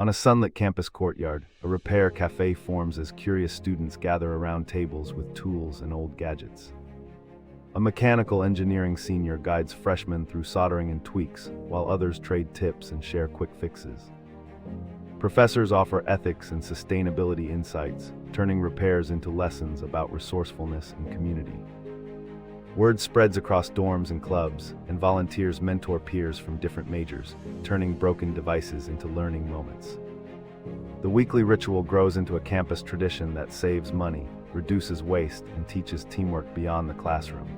On a sunlit campus courtyard, a repair cafe forms as curious students gather around tables with tools and old gadgets. A mechanical engineering senior guides freshmen through soldering and tweaks, while others trade tips and share quick fixes. Professors offer ethics and sustainability insights, turning repairs into lessons about resourcefulness and community. Word spreads across dorms and clubs, and volunteers mentor peers from different majors, turning broken devices into learning moments. The weekly ritual grows into a campus tradition that saves money, reduces waste, and teaches teamwork beyond the classroom.